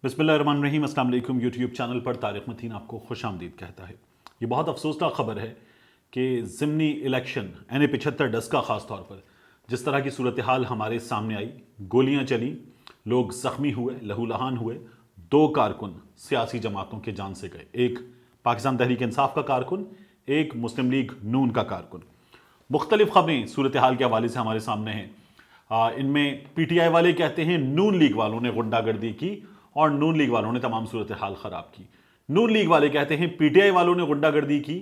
बिस्मिल्लाहिर्रहमानिर्रहीम। अस्सलाम वालेकुम। यूट्यूब चैनल पर तारिक मतीन आपको खुशामदीद कहता है। ये बहुत अफसोसनाक खबर है कि ज़िमनी इलेक्शन यानी 75 डस का ख़ास तौर पर जिस तरह की सूरत हाल हमारे सामने आई, गोलियां चली, लोग ज़ख्मी हुए, लहूलुहान हुए, 2 कारकुन सियासी जमातों के जान से गए। एक पाकिस्तान तहरीक इंसाफ का कारकुन, एक मुस्लिम लीग नून का कारकुन। मुख्तलिफ खबरें सूरत हाल के हवाले से हमारे सामने हैं। इनमें PTI वाले कहते हैं नून लीग वालों ने गुंडागर्दी की और नून लीग वालों ने तमाम सूरत हाल खराब की। नून लीग वाले कहते हैं PTI वालों ने गुंडागर्दी की,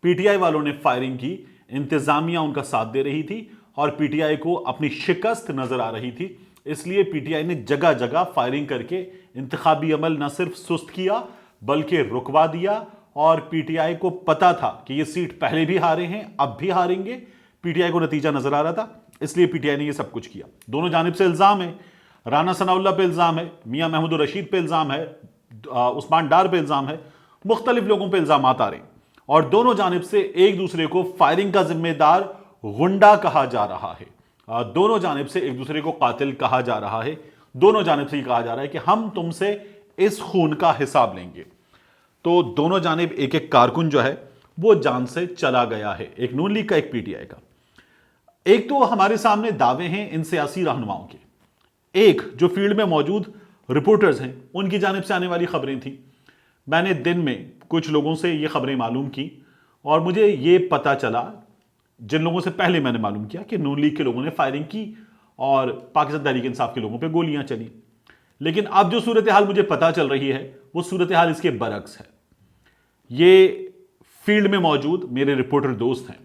PTI वालों ने फायरिंग की, इंतजामिया उनका साथ दे रही थी और PTI को अपनी शिकस्त नजर आ रही थी, इसलिए PTI ने जगह जगह फायरिंग करके इंतखाबी अमल न सिर्फ सुस्त किया बल्कि रुकवा दिया। और PTI को पता था कि ये सीट पहले भी हारे हैं, अब भी हारेंगे। PTI को नतीजा नजर आ रहा था, इसलिए PTI ने ये सब कुछ किया। दोनों जानिब से इल्जाम है, राना सनाउल्लाह पे इल्जाम है, मियां महमूद रशीद पे इल्जाम है, उस्मान डार पे इल्जाम है, मुख्तलिफ लोगों पे इल्जाम आ रहे हैं और दोनों जानिब से एक दूसरे को फायरिंग का जिम्मेदार गुंडा कहा जा रहा है। दोनों जानिब से एक दूसरे को कातिल कहा जा रहा है। दोनों जानिब से कहा जा रहा है कि हम तुमसे इस खून का हिसाब लेंगे। तो दोनों जानिब एक एक कारकुन जो है वो जान से चला गया है, एक नून लीग का, एक PTI का। एक तो हमारे सामने दावे हैं इन सियासी रहनुमाओं के, एक जो फील्ड में मौजूद रिपोर्टर्स हैं उनकी जानिब से आने वाली खबरें थी। मैंने दिन में कुछ लोगों से ये खबरें मालूम की और मुझे ये पता चला, जिन लोगों से पहले मैंने मालूम किया, कि नून लीग के लोगों ने फायरिंग की और पाकिस्तान तहरीक इंसाफ के लोगों पे गोलियां चली। लेकिन अब जो सूरत हाल मुझे पता चल रही है वो सूरत हाल इसके बरक्स है। ये फील्ड में मौजूद मेरे रिपोर्टर दोस्त हैं,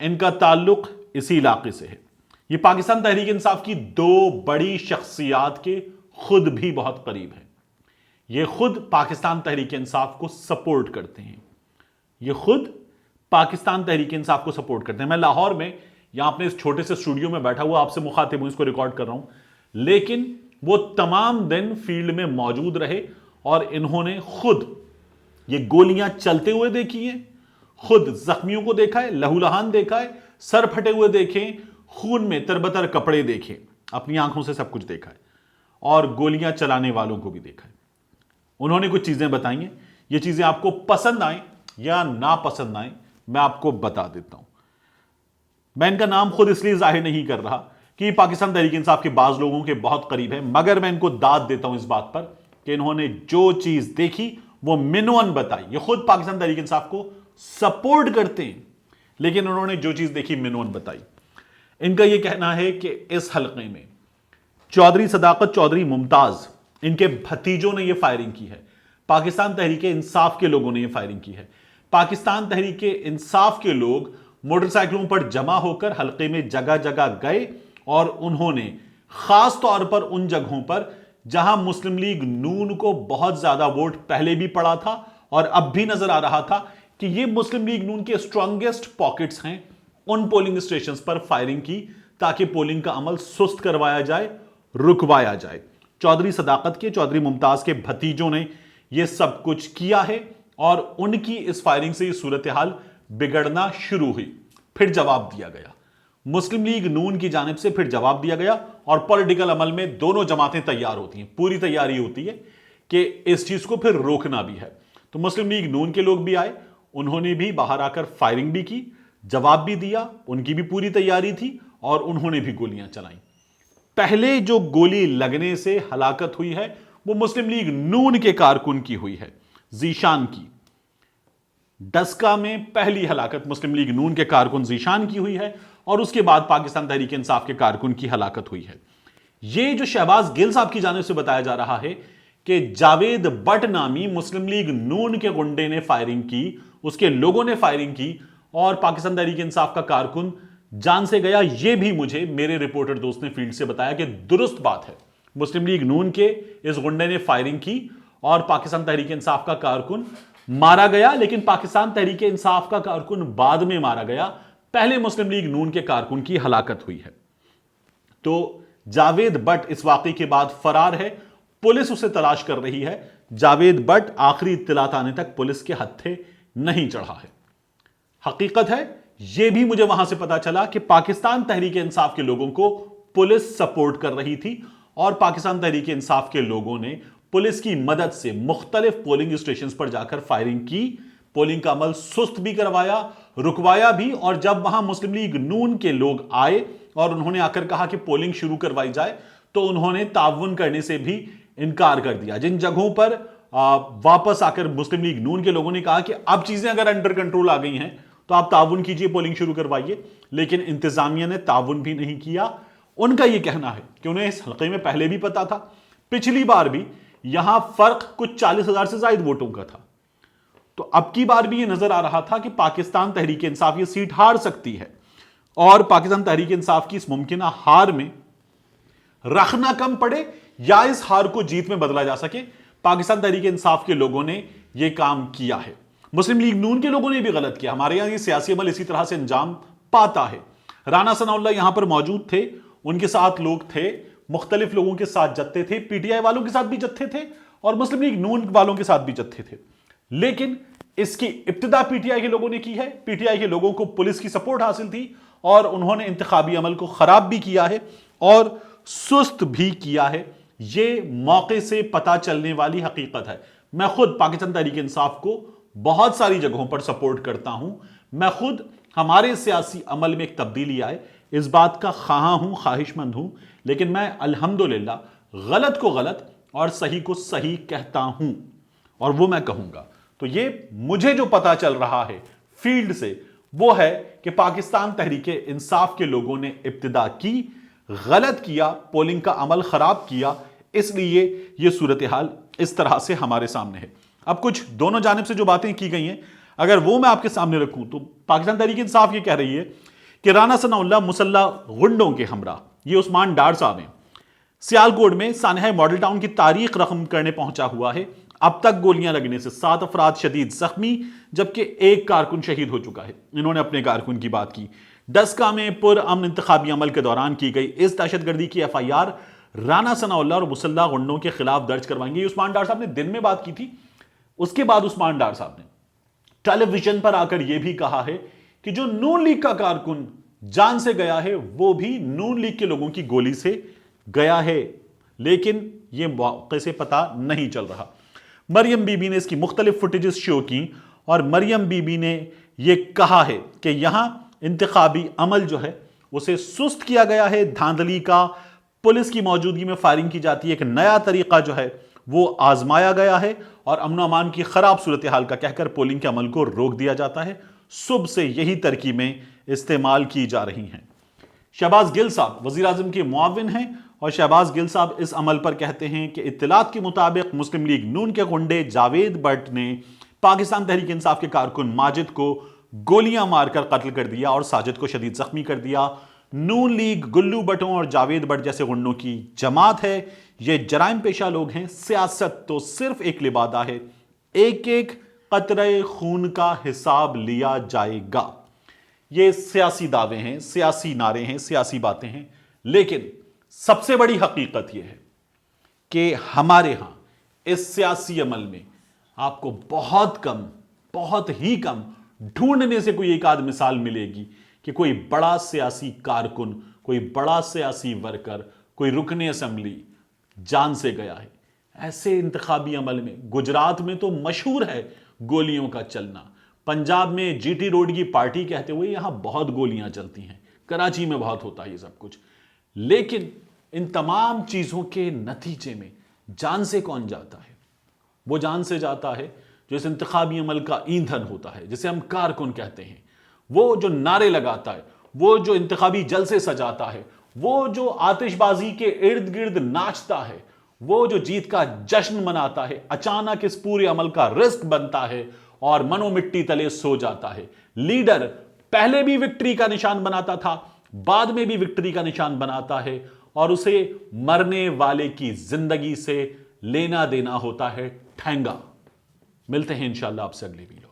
इनका ताल्लुक इसी इलाके से है। ये पाकिस्तान तहरीक इंसाफ की 2 बड़ी शख्सियात के खुद भी बहुत करीब हैं। ये खुद पाकिस्तान तहरीक इंसाफ को सपोर्ट करते हैं। ये खुद पाकिस्तान तहरीक इंसाफ को सपोर्ट करते हैं। मैं लाहौर में यहां अपने इस छोटे से स्टूडियो में बैठा हुआ आपसे मुखातिब हूं, इसको रिकॉर्ड कर रहा हूं, लेकिन वो तमाम दिन फील्ड में मौजूद रहे और इन्होंने खुद ये गोलियां चलते हुए देखी हैं, खुद जख्मियों को देखा है, लहूलुहान देखा है, सर फटे हुए देखे, खून में तरबतर कपड़े देखे, अपनी आंखों से सब कुछ देखा है और गोलियां चलाने वालों को भी देखा है। उन्होंने कुछ चीजें बताई हैं, ये चीजें आपको पसंद आए या ना पसंद आए मैं आपको बता देता हूं। मैं इनका नाम खुद इसलिए जाहिर नहीं कर रहा कि पाकिस्तान तहरीक इंसाफ के बाज लोगों के बहुत करीब है, मगर मैं इनको दाद देता हूं इस बात पर कि इन्होंने जो चीज देखी वो मिनवन बताई। ये खुद पाकिस्तान तहरीक इंसाफ को सपोर्ट करते हैं, लेकिन उन्होंने जो चीज देखी मिनवन बताई। इनका यह कहना है कि इस हलके में चौधरी सदाकत, चौधरी मुमताज, इनके भतीजों ने यह फायरिंग की है। पाकिस्तान तहरीक इंसाफ के लोगों ने यह फायरिंग की है। पाकिस्तान तहरीक इंसाफ के लोग मोटरसाइकिलों पर जमा होकर हलके में जगह जगह गए और उन्होंने खास तौर पर उन जगहों पर जहां मुस्लिम लीग नून को बहुत ज्यादा वोट पहले भी पड़ा था और अब भी नजर आ रहा था कि ये मुस्लिम लीग नून के स्ट्रांगेस्ट पॉकेट्स हैं, उन पोलिंग स्टेशंस पर फायरिंग की ताकि पोलिंग का अमल सुस्त करवाया जाए, रुकवाया जाए। चौधरी सदाकत के, चौधरी मुमताज के भतीजों ने यह सब कुछ किया है और उनकी इस फायरिंग से यह सूरत हाल बिगड़ना शुरू हुई। फिर जवाब दिया गया मुस्लिम लीग नून की जानिब से, फिर जवाब दिया गया और पॉलिटिकल अमल में दोनों जमातें तैयार होती हैं, पूरी तैयारी होती है कि इस चीज को फिर रोकना भी है। तो मुस्लिम लीग नून के लोग भी आए, उन्होंने भी बाहर आकर फायरिंग भी की, जवाब भी दिया, उनकी भी पूरी तैयारी थी और उन्होंने भी गोलियां चलाई। पहले जो गोली लगने से हलाकत हुई है वो मुस्लिम लीग नून के कारकुन की हुई है, जीशान की। डस्का में पहली हलाकत मुस्लिम लीग नून के कारकुन जीशान की हुई है और उसके बाद पाकिस्तान तहरीक इंसाफ के कारकुन की हलाकत हुई है। यह जो शहबाज गिल साहब की जानिब से बताया जा रहा है कि जावेद बट नामी मुस्लिम लीग नून के गुंडे ने फायरिंग की, उसके लोगों ने फायरिंग की और पाकिस्तान तहरीक इंसाफ का कारकुन जान से गया, यह भी मुझे मेरे रिपोर्टर दोस्त ने फील्ड से बताया कि दुरुस्त बात है। मुस्लिम लीग नून के इस गुंडे ने फायरिंग की और पाकिस्तान तहरीक इंसाफ का कारकुन मारा गया, लेकिन पाकिस्तान तहरीक इंसाफ का कारकुन बाद में मारा गया, पहले मुस्लिम लीग नून के कारकुन की हलाकत हुई है। तो जावेद बट इस वाकई के बाद फरार है, पुलिस उसे तलाश कर रही है। जावेद बट आखिरी इत्तलात आने तक पुलिस के हत्थे नहीं चढ़ा है। हकीकत है यह भी मुझे वहां से पता चला कि पाकिस्तान तहरीक इंसाफ के लोगों को पुलिस सपोर्ट कर रही थी और पाकिस्तान तहरीक इंसाफ के लोगों ने पुलिस की मदद से मुख्तलिफ पोलिंग स्टेशन पर जाकर फायरिंग की, पोलिंग का अमल सुस्त भी करवाया, रुकवाया भी। और जब वहां मुस्लिम लीग नून के लोग आए और उन्होंने आकर कहा कि पोलिंग शुरू करवाई जाए, तो उन्होंने ताउन करने से भी इनकार कर दिया। जिन जगहों पर वापस आकर मुस्लिम लीग नून के लोगों ने कहा कि अब चीजें अगर अंडर कंट्रोल आ गई हैं तो आप ताउन कीजिए, पोलिंग शुरू करवाइए, लेकिन इंतजामिया ने ताउन भी नहीं किया। उनका यह कहना है कि उन्हें इस हल्के में पहले भी पता था, पिछली बार भी यहां फर्क कुछ 40,000 से ज्यादा वोटों का था, तो अब की बार भी यह नजर आ रहा था कि पाकिस्तान तहरीक इंसाफ ये सीट हार सकती है। और पाकिस्तान तहरीक इंसाफ की इस मुमकिन हार में रखना कम पड़े या इस हार को जीत में बदला जा सके, पाकिस्तान तहरीक इंसाफ के लोगों ने यह काम किया है। मुस्लिम लीग नून के लोगों ने भी गलत किया। हमारे यहां ये सियासी अमल इसी तरह से अंजाम पाता है। राना सनाउल्लाह यहां पर मौजूद थे, उनके साथ लोग थे, मुख्तलिफ लोगों के साथ जत्थे थे, पीटीआई वालों के साथ भी जत्थे थे और मुस्लिम लीग नून वालों के साथ भी जत्थे थे। लेकिन इसकी इब्तिदा पीटीआई के लोगों ने की है। पीटीआई के लोगों को पुलिस की सपोर्ट हासिल थी और उन्होंने इंतखाबी अमल को खराब भी किया है और सुस्त भी किया है। यह मौके से पता चलने वाली हकीकत है। मैं खुद पाकिस्तान तहरीक इंसाफ को बहुत सारी जगहों पर सपोर्ट करता हूं। मैं खुद हमारे सियासी अमल में एक तब्दीली आए इस बात का ख्वाह हूं, ख्वाहिशमंद हूं, लेकिन मैं अल्हम्दुलिल्लाह गलत को गलत और सही को सही कहता हूं और वो मैं कहूंगा। तो ये मुझे जो पता चल रहा है फील्ड से वो है कि पाकिस्तान तहरीक इंसाफ के लोगों ने इब्तिदा की, गलत किया, पोलिंग का अमल खराब किया, इसलिए यह सूरत हाल इस तरह से हमारे सामने है। अब कुछ दोनों जानिब से जो बातें की गई हैं अगर वो मैं आपके सामने रखूं तो पाकिस्तान तहरीक इंसाफ ये कह रही है कि राना सनाउल्लाह मुसल्ला गुंडों के हमरा, ये उस्मान डार साहब हैं, सियालकोट में सानहा मॉडल टाउन की तारीख रकम करने पहुंचा हुआ है। अब तक गोलियां लगने से 7 अफराद शदीद जख्मी जबकि 1 कारकुन शहीद हो चुका है। इन्होंने अपने कारकुन की बात की। डस्का में पुरअमन इंतखाबी अमल के दौरान की गई इस दहशतगर्दी की FIR राना सनाउल्लाह और मुसल्ला गुंडों के खिलाफ दर्ज करवाएंगे। उस्मान डार साहब ने दिन में बात की थी। उसके बाद उस्मान डार साहब ने टेलीविजन पर आकर यह भी कहा है कि जो नून लीग का कारकुन जान से गया है वो भी नून लीग के लोगों की गोली से गया है, लेकिन यह मौके से पता नहीं चल रहा। मरियम बीबी ने इसकी मुख्तलिफ फुटेजेस शो की और मरियम बीबी ने यह कहा है कि यहां इंतखाबी अमल जो है उसे सुस्त किया गया है, धांधली का, पुलिस की मौजूदगी में फायरिंग की जाती है, एक नया तरीका जो है वो आजमाया गया है और अमन अमान की खराब सूरत हाल का कहकर पोलिंग के अमल को रोक दिया जाता है। सुबह से यही तरकीबें इस्तेमाल की जा रही हैं। शहबाज गिल साहब वजीर आजम के मुआविन हैं और शहबाज गिल साहब इस अमल पर कहते हैं कि इत्तलात के मुताबिक मुस्लिम लीग नून के गुंडे जावेद भट्ट ने पाकिस्तान तहरीक इंसाफ के कारकुन माजिद को गोलियां मारकर कत्ल कर दिया और साजिद को शदीद जख्मी कर दिया। नून लीग गुल्लू भट्टों और जावेद भट्ट जैसे गुंडों की जमात है। ये जराइम पेशा लोग हैं। सियासत तो सिर्फ एक लिबादा है, एक एक कतरे खून का हिसाब लिया जाएगा। ये सियासी दावे हैं, सियासी नारे हैं, सियासी बातें हैं, लेकिन सबसे बड़ी हकीकत यह है कि हमारे यहां इस सियासी अमल में आपको बहुत ही कम ढूंढने से कोई एक आध मिसाल मिलेगी कि कोई बड़ा सियासी कारकुन, कोई बड़ा सियासी वर्कर, कोई रुकने असेंबली जान से गया है। ऐसे इंतखाबी अमल में गुजरात में तो मशहूर है गोलियों का चलना। पंजाब में GT रोड की पार्टी कहते हुए यहां बहुत गोलियां चलती हैं। कराची में बहुत होता है ये सब कुछ। लेकिन इन तमाम चीजों के नतीजे में जान से कौन जाता है? वो जान से जाता है जो इस इंतखाबी अमल का ईंधन होता है, जिसे हम कारकुन कहते हैं। वो जो नारे लगाता है, वो जो इंतखाबी जलसे सजाता है, वो जो आतिशबाजी के इर्द गिर्द नाचता है, वो जो जीत का जश्न मनाता है, अचानक इस पूरे अमल का रिस्क बनता है और मनो मिट्टी तले सो जाता है। लीडर पहले भी विक्ट्री का निशान बनाता था, बाद में भी विक्ट्री का निशान बनाता है और उसे मरने वाले की जिंदगी से लेना देना होता है ठेंगा। मिलते हैं इंशाअल्लाह आपसे अगले वीडियो।